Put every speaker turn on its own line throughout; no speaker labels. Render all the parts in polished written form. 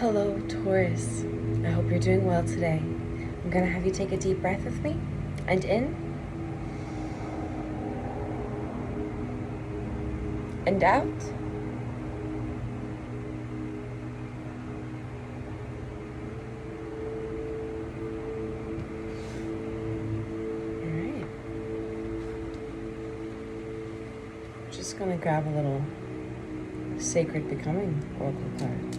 Hello, Taurus. I hope you're doing well today. I'm going to have you take a deep breath with me. And in. And out. All right. Just going to grab a little Sacred Becoming Oracle card.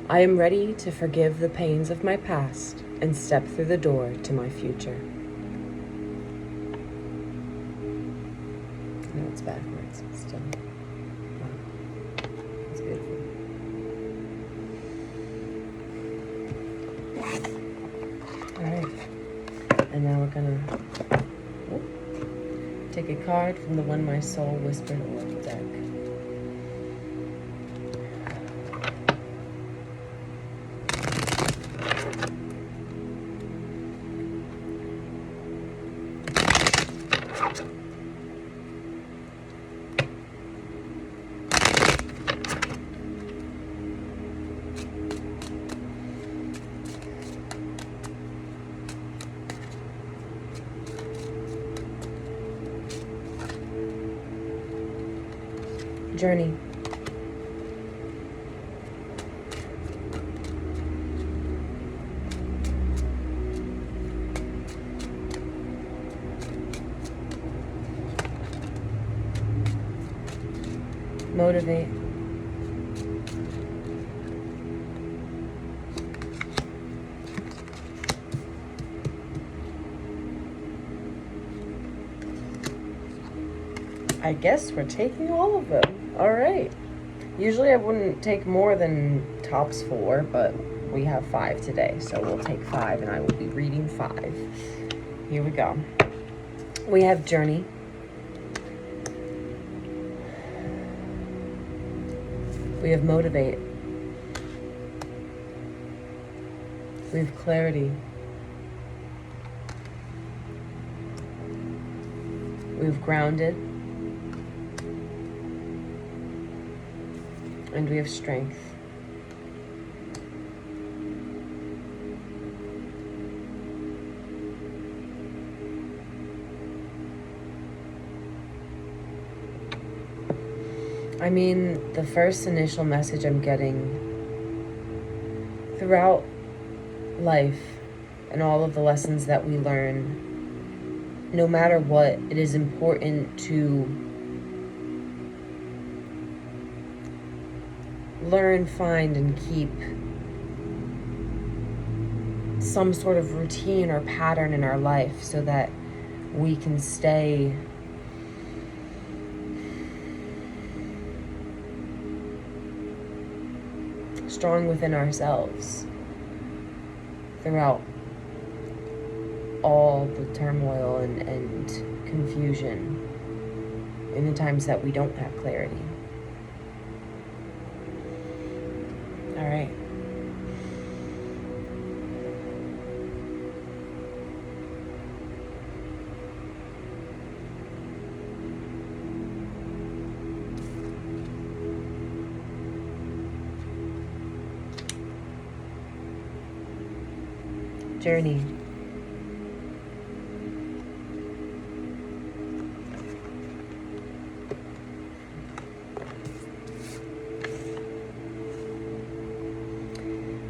I am ready to forgive the pains of my past and step through the door to my future. No, it's backwards, but still. Wow. It's beautiful. Alright. And now we're gonna take a card from the When My Soul Whispered Oracle deck. Journey. Motivate. I guess we're taking all of them. All right. Usually I wouldn't take more than tops 4, but we have 5 today, so we'll take 5, and I will be reading 5. Here we go. We have Journey. We have Motivate. We have Clarity. We have Grounded. And we have Strength. I mean, the first initial message I'm getting throughout life and all of the lessons that we learn, no matter what, it is important to learn, find, and keep some sort of routine or pattern in our life so that we can stay strong within ourselves throughout all the turmoil and confusion in the times that we don't have clarity. All right. Journey.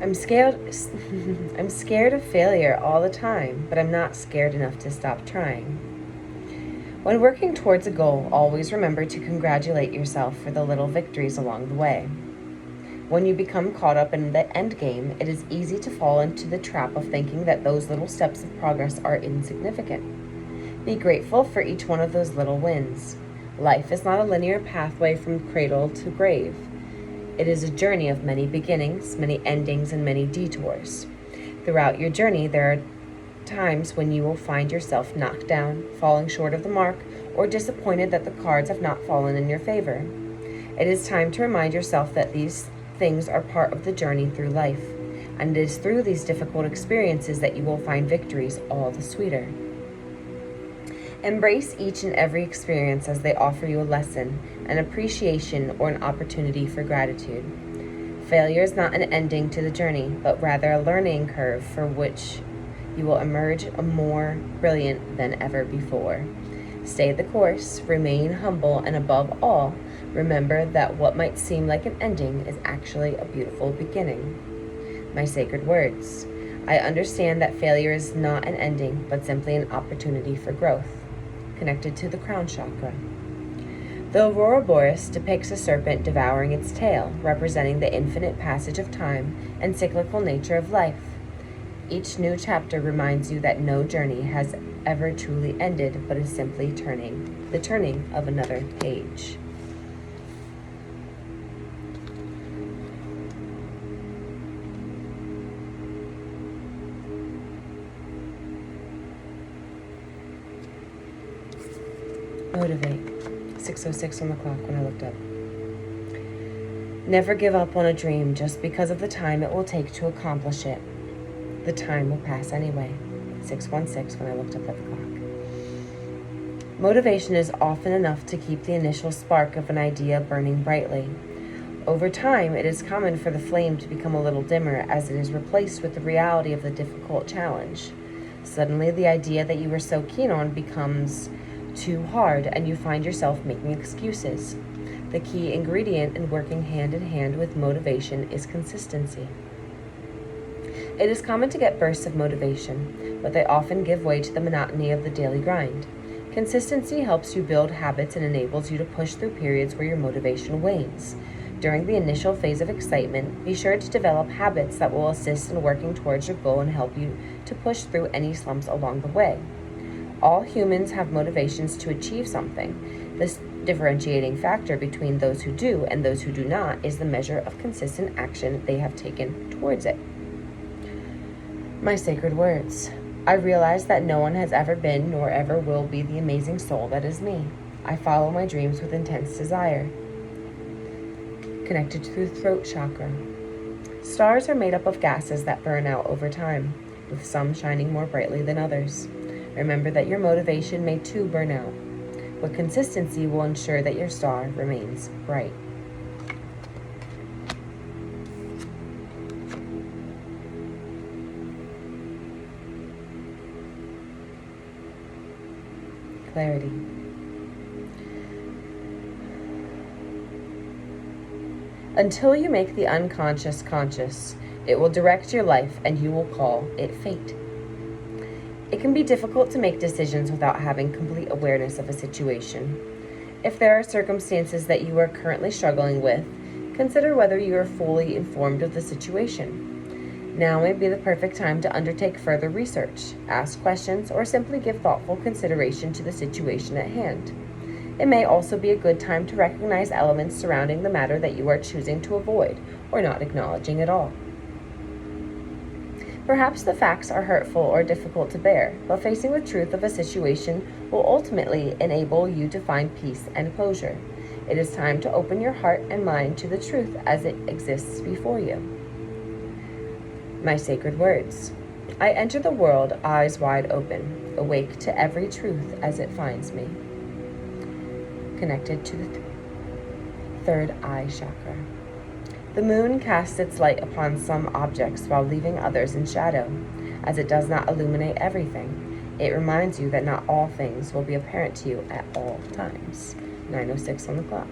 I'm scared of failure all the time, but I'm not scared enough to stop trying. When working towards a goal, always remember to congratulate yourself for the little victories along the way. When you become caught up in the end game, it is easy to fall into the trap of thinking that those little steps of progress are insignificant. Be grateful for each one of those little wins. Life is not a linear pathway from cradle to grave. It is a journey of many beginnings, many endings, and many detours. Throughout your journey, there are times when you will find yourself knocked down, falling short of the mark, or disappointed that the cards have not fallen in your favor. It is time to remind yourself that these things are part of the journey through life. And it is through these difficult experiences that you will find victories all the sweeter. Embrace each and every experience as they offer you a lesson, an appreciation, or an opportunity for gratitude. Failure is not an ending to the journey, but rather a learning curve for which you will emerge more brilliant than ever before. Stay the course, remain humble, and above all, remember that what might seem like an ending is actually a beautiful beginning. My sacred words. I understand that failure is not an ending, but simply an opportunity for growth. Connected to the crown chakra. The Ouroboros depicts a serpent devouring its tail, representing the infinite passage of time and cyclical nature of life. Each new chapter reminds you that no journey has ever truly ended, but is simply the turning of another page. Motivate. 6:06 on the clock when I looked up. Never give up on a dream just because of the time it will take to accomplish it. The time will pass anyway. 6:16 when I looked up at the clock. Motivation is often enough to keep the initial spark of an idea burning brightly. Over time, it is common for the flame to become a little dimmer as it is replaced with the reality of the difficult challenge. Suddenly, the idea that you were so keen on becomes too hard, and you find yourself making excuses. The key ingredient in working hand in hand with motivation is consistency. It is common to get bursts of motivation, but they often give way to the monotony of the daily grind. Consistency helps you build habits and enables you to push through periods where your motivation wanes. During the initial phase of excitement, be sure to develop habits that will assist in working towards your goal and help you to push through any slumps along the way. All humans have motivations to achieve something. This differentiating factor between those who do and those who do not is the measure of consistent action they have taken towards it. My sacred words. I realize that no one has ever been nor ever will be the amazing soul that is me. I follow my dreams with intense desire. Connected to the throat chakra. Stars are made up of gases that burn out over time, with some shining more brightly than others. Remember that your motivation may too burn out, but consistency will ensure that your star remains bright. Clarity. Until you make the unconscious conscious, it will direct your life and you will call it fate. It can be difficult to make decisions without having complete awareness of a situation. If there are circumstances that you are currently struggling with, consider whether you are fully informed of the situation. Now may be the perfect time to undertake further research, ask questions, or simply give thoughtful consideration to the situation at hand. It may also be a good time to recognize elements surrounding the matter that you are choosing to avoid or not acknowledging at all. Perhaps the facts are hurtful or difficult to bear, but facing the truth of a situation will ultimately enable you to find peace and closure. It is time to open your heart and mind to the truth as it exists before you. My sacred words. I enter the world eyes wide open, awake to every truth as it finds me. Connected to the third eye chakra. The moon casts its light upon some objects while leaving others in shadow. As it does not illuminate everything, it reminds you that not all things will be apparent to you at all times. 9:06 on the clock.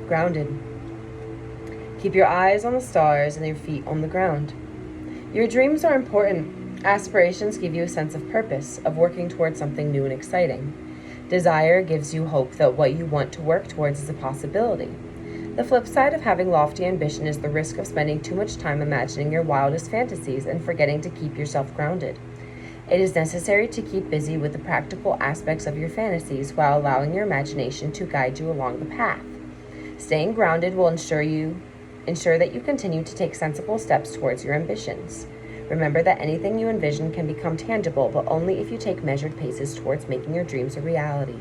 Grounded. Keep your eyes on the stars and your feet on the ground. Your dreams are important. Aspirations give you a sense of purpose, of working towards something new and exciting. Desire gives you hope that what you want to work towards is a possibility. The flip side of having lofty ambition is the risk of spending too much time imagining your wildest fantasies and forgetting to keep yourself grounded. It is necessary to keep busy with the practical aspects of your fantasies while allowing your imagination to guide you along the path. Staying grounded will ensure that you continue to take sensible steps towards your ambitions. Remember that anything you envision can become tangible, but only if you take measured paces towards making your dreams a reality.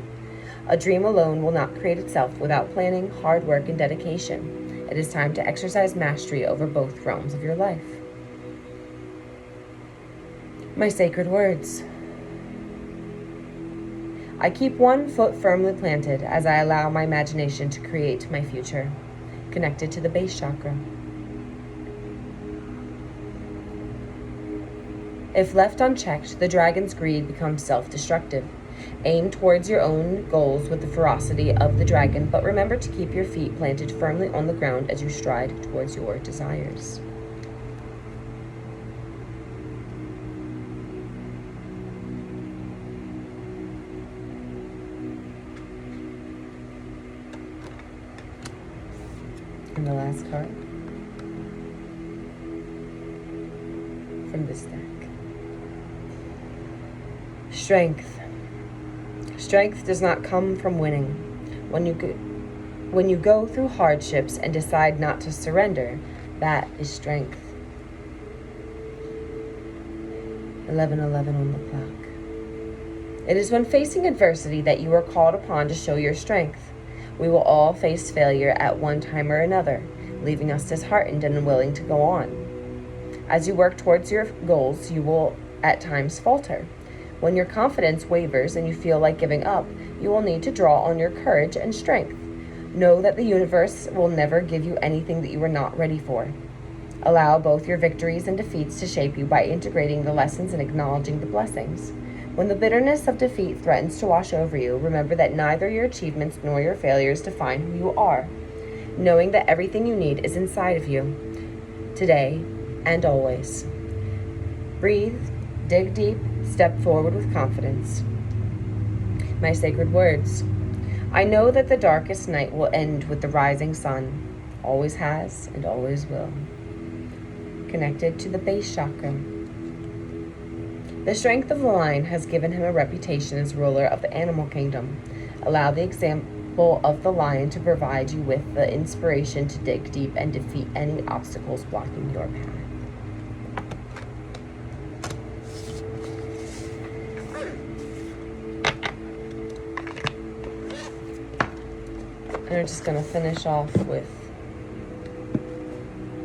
A dream alone will not create itself without planning, hard work, and dedication. It is time to exercise mastery over both realms of your life. My sacred words. I keep one foot firmly planted as I allow my imagination to create my future, connected to the base chakra. If left unchecked, the dragon's greed becomes self-destructive. Aim towards your own goals with the ferocity of the dragon, but remember to keep your feet planted firmly on the ground as you stride towards your desires. And the last card from this deck. Strength. Strength does not come from winning. When you go through hardships and decide not to surrender, that is strength. 11:11 on the clock. It is when facing adversity that you are called upon to show your strength. We will all face failure at one time or another, leaving us disheartened and unwilling to go on. As you work towards your goals, you will at times falter. When your confidence wavers and you feel like giving up, you will need to draw on your courage and strength. Know that the universe will never give you anything that you are not ready for. Allow both your victories and defeats to shape you by integrating the lessons and acknowledging the blessings. When the bitterness of defeat threatens to wash over you, remember that neither your achievements nor your failures define who you are. Knowing that everything you need is inside of you, today and always. Breathe, dig deep, step forward with confidence. My sacred words. I know that the darkest night will end with the rising sun. Always has and always will. Connected to the base chakra. The strength of the lion has given him a reputation as ruler of the animal kingdom. Allow the example of the lion to provide you with the inspiration to dig deep and defeat any obstacles blocking your path. And we're just going to finish off with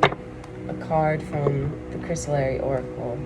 a card from the Crystallary Oracle.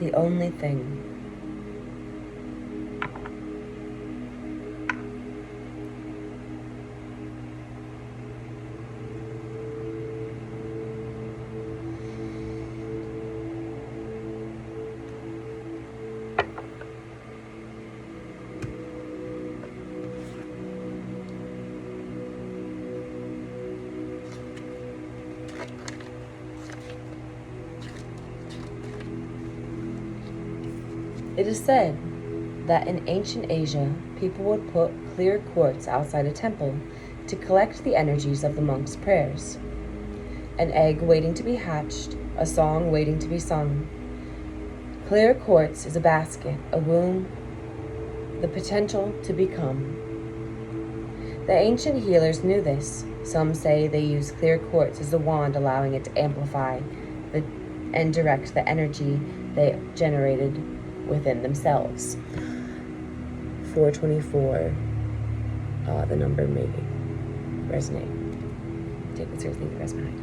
The only thing. It is said that in ancient Asia, people would put clear quartz outside a temple to collect the energies of the monks' prayers. An egg waiting to be hatched, a song waiting to be sung. Clear quartz is a basket, a womb, the potential to become. The ancient healers knew this. Some say they use clear quartz as a wand, allowing it to amplify and direct the energy they generated within themselves. 424, the number may resonate. Take it seriously, the rest behind.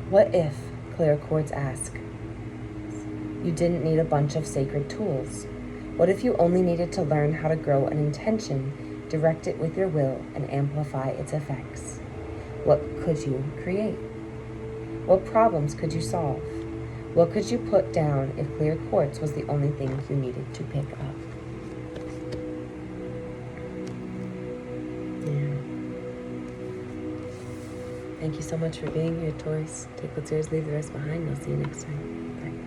What if, clear quartz ask, you didn't need a bunch of sacred tools? What if you only needed to learn how to grow an intention Direct it with your will and amplify its effects. What could you create? What problems could you solve? What could you put down if clear quartz was the only thing you needed to pick up? Yeah. Thank you so much for being here, Taurus. Take what's yours, leave the rest behind. I'll see you next time. Bye.